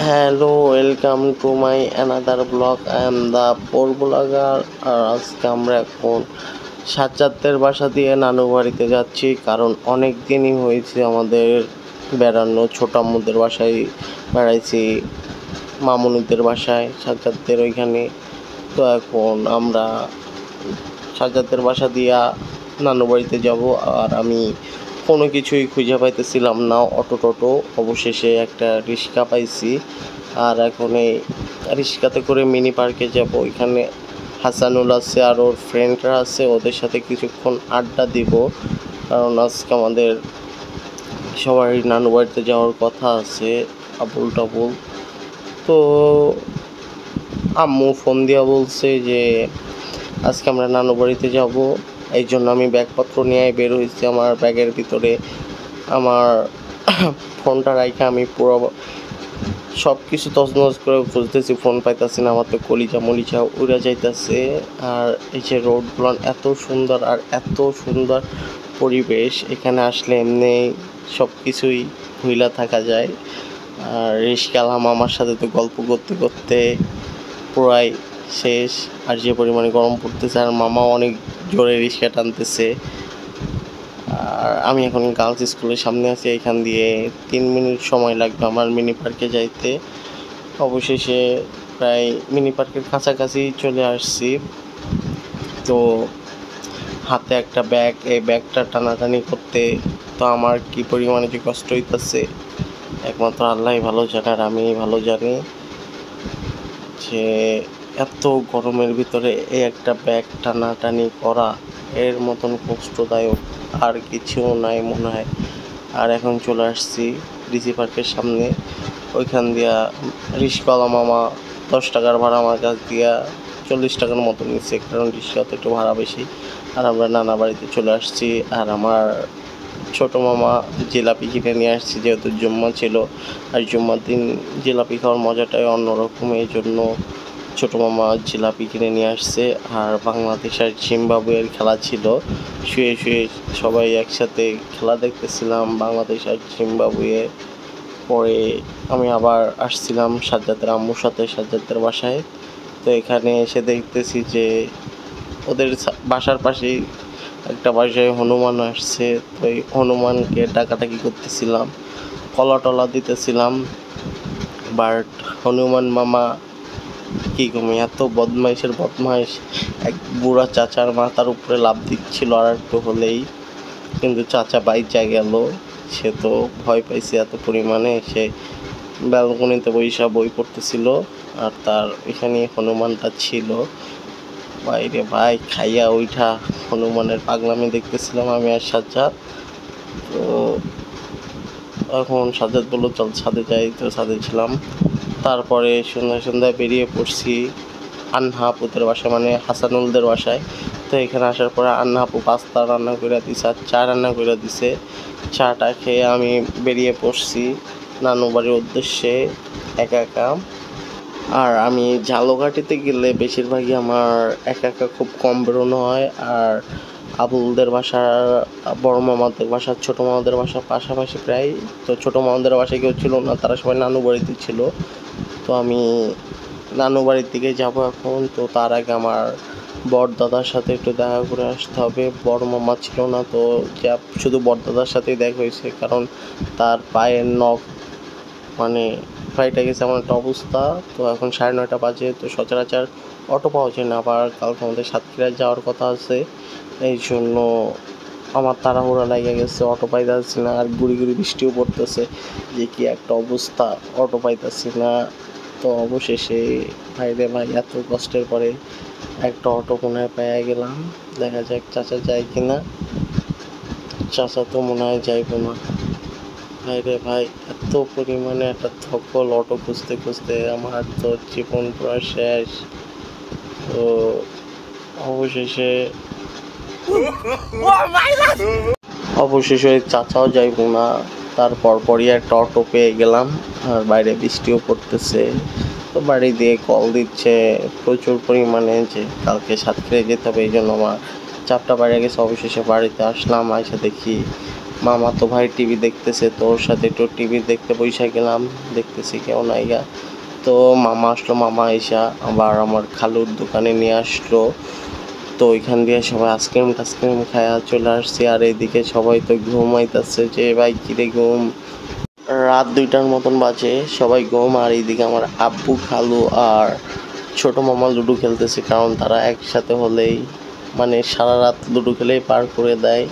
Hello, welcome to my another blog. I am the poor blogger. আর আজকে আমরা এখন সাজ্জাদের বাসা দিয়ে নানু বাড়িতে যাচ্ছি, কারণ অনেক দিনই হয়েছে আমাদের বেড়ানো। ছোট আম্মুদের বাসায় বেড়াইছি, মামুনিদের বাসায়, সাজ্জাদের ওইখানে। তো এখন আমরা সাজ্জাদের বাসা দিয়া নানু বাড়িতে যাব। আর আমি কোনো কিছুই খুঁজে পাইতেছিলাম না, অটো টোটো। অবশেষে একটা রিক্সা পাইছি, আর এখন এই রিক্সাতে করে মিনি পার্কে যাব। এখানে হাসানুল আছে আর ওর ফ্রেন্ডরা আছে, ওদের সাথে কিছুক্ষণ আড্ডা দিব, কারণ আজকে আমাদের সবাই নানু বাড়িতে যাওয়ার কথা আছে, আবুল টাবুল। তো আম্মু ফোন দিয়া বলছে যে আজকে আমরা নানু বাড়িতে যাব, এই জন্য আমি ব্যাগপত্র নিয়ে বের হয়েছি। আমার ব্যাগের ভিতরে আমার ফোনটা রাইখা আমি পুরো সব কিছু তছনছ করে খুঁজতেছি, ফোন পাইতেছি না। আমার তো কলিজা মলিজা উড়ে যাইতেছে। আর এই যে রোডগুলো এত সুন্দর, আর এত সুন্দর পরিবেশ, এখানে আসলে এমনি সব কিছুই ভুইলা থাকা যায়। আর রিস্কালাম আমার সাথে তো গল্প করতে করতে পুরাই শেষ। আর যে পরিমাণে গরম পড়তেছে, আর মামা অনেক জোরে রিক্সা টানতেছে। আর আমি এখন গার্লস স্কুলের সামনে আছি, এখান দিয়ে 3 মিনিট সময় লাগবে আমার মিনি পার্কে যাইতে। অবশেষে প্রায় মিনি পার্কের কাছাকাছি চলে আসছি। তো হাতে একটা ব্যাগ, এই ব্যাগটা টানাটানি করতে তো আমার কি পরিমাণে যে কষ্ট হইতেছে একমাত্র আল্লাহই ভালো জানে, আর আমি ভালো জানি যে এত গরমের ভিতরে এই একটা ব্যাগ টানাটানি করা এর মতন কষ্টদায়ক আর কিছু নাই মনে হয়। আর এখন চলে আসছি ডিসি পার্কের সামনে। ওইখান দিয়া রিক্সাওয়ালা মামা 10 টাকার ভাড়া আমার কাছ দিয়া 40 টাকার মতো নিচ্ছে, কারণ রিক্সাতে একটু ভাড়া বেশি। আর আমরা নানা বাড়িতে চলে আসছি। আর আমার ছোট মামা জিলাপি কিনে নিয়ে আসছি, যেহেতু জুম্মা ছিল, আর জুম্মার দিন জিলাপি খাওয়ার মজাটাই অন্যরকম। এই জন্য ছোট মামা জিলাপি কিনে নিয়ে আসছে। আর বাংলাদেশ আর জিম্বাবুয়ের খেলা ছিল, শুয়ে শুয়ে সবাই একসাথে খেলা দেখতেছিলাম, বাংলাদেশ আর জিম্বাবুয়ে। পরে আমি আবার আসছিলাম সাজ্জাদের আম্মুর সাথে সাজ্জাদের বাসায়। তো এখানে এসে দেখতেছি যে ওদের বাসার পাশেই একটা বাসায় হনুমান আসছে। তো এই হনুমানকে ডাকাডাকি করতেছিলাম, কলা টলা দিতেছিলাম। বাট হনুমান মামা কি কমে এত বদমাইশের বদমাইশ, এক বুড়া চাচার মাথার উপরে লাফ দিচ্ছিল আর একটু হলেই, কিন্তু চাচা বাইচা গেল। সে তো ভয় পাইছে এত পরিমাণে, সে ব্যালকনিতে বইসা বই পড়তেছিল। আর তার এখানে হনুমানটা ছিল বাইরে। ভাই খাইয়া ওইঠা হনুমানের পাগলামি দেখতেছিলাম আমি আর সাজ্জাদ। তো এখন সাজ্জাদ বললো চল ছাদে যাই, তো ছাদে ছিলাম। তারপরে সন্ধ্যায় বেরিয়ে পড়ছি আন্না আপুদের বাসায়, মানে হাসানুলদের বাসায়। তো এখানে আসার পরে আন্না আপু পাস্তা রান্না করে দিছে আর চা রান্না করে দিছে। চাটা খেয়ে আমি বেরিয়ে পড়ছি নানু বাড়ির উদ্দেশ্যে একা একা। আর আমি ঝালকাঠিতে গেলে বেশিরভাগই আমার একা একা খুব কম বেরোনো হয়। আর আবুলদের বাসার, বড় মামাদের বাসা, ছোটো মামাদের বাসা পাশাপাশি প্রায়। তো ছোটো মামাদের বাসায় কেউ ছিল না, তারা সবাই নানু বাড়িতে ছিল। তো আমি নানু বাড়ির দিকে যাব এখন। তো তার আগে আমার বড়দাদার সাথে একটু দেখা করে আসতে হবে। বড় মামা ছিল না, তো যা শুধু বড়দাদার সাথেই দেখা হয়েছে, কারণ তার পায়ের নখ মানে ফ্লাইটে গেছে এমন একটা অবস্থা। তো এখন 9:30 বাজে, তো সচরাচর অটো পাওয়া যায় না। আবার কালকে আমাদের সাতক্ষীরায় যাওয়ার কথা আছে, এই জন্য আমার তাড়াহুড়া লেগে গেছে, অটো পাইতেছি না। আর গুড়ি গুড়ি বৃষ্টিও পড়তেছে, যে কি একটা অবস্থা, অটো পাইতেছি না। তো অবশেষে ভাই রে ভাই, এত কষ্টের পরে একটা অটো কোনায় পেয়ে গেলাম। দেখা যাক চাচা যায় কিনা। চাচা তো মনে হয় যাইব না। ভাই রে ভাই, এত পরিমাণে একটা ধকল, অটো খুঁজতে খুঁজতে আমার তো জীবন পুরো শেষ। তো অবশেষে চাচাও যাইব না। তারপর পরই একটা অটো পেয়ে গেলাম। আর বাইরে বৃষ্টিও পড়তেছে। তো বাড়ি দিয়ে কল দিচ্ছে প্রচুর পরিমাণে যে কালকে সাতক্ষীরায় যেতে হবে, এই জন্য আমার চাপটা বাইরে গেছে। অবশেষে বাড়িতে আসলাম, আইসা দেখি মামা তো ভাই টিভি দেখতেছে, তোর সাথে একটু টিভি দেখতে বইসা গেলাম, দেখতেছি কেউ নাই গা। তো মামা আসলো, মামা এসা আবার আমার খালুর দোকানে নিয়ে আসলো। তো ওইখান দিয়ে সবাই আইসক্রিম টাইসক্রিম খায়া চলে আসছি। আর এইদিকে সবাই তো ঘুমাইতেছে, যে ভাই কিরে ঘুম, রাত 2টার মতন বাজে, সবাই ঘুম। আর এইদিকে আমার আব্বু, খালু আর ছোট মামা লুডো খেলতেছে, কারণ তারা একসাথে হলেই মানে সারা রাত লুডো খেলেই পার করে দেয়।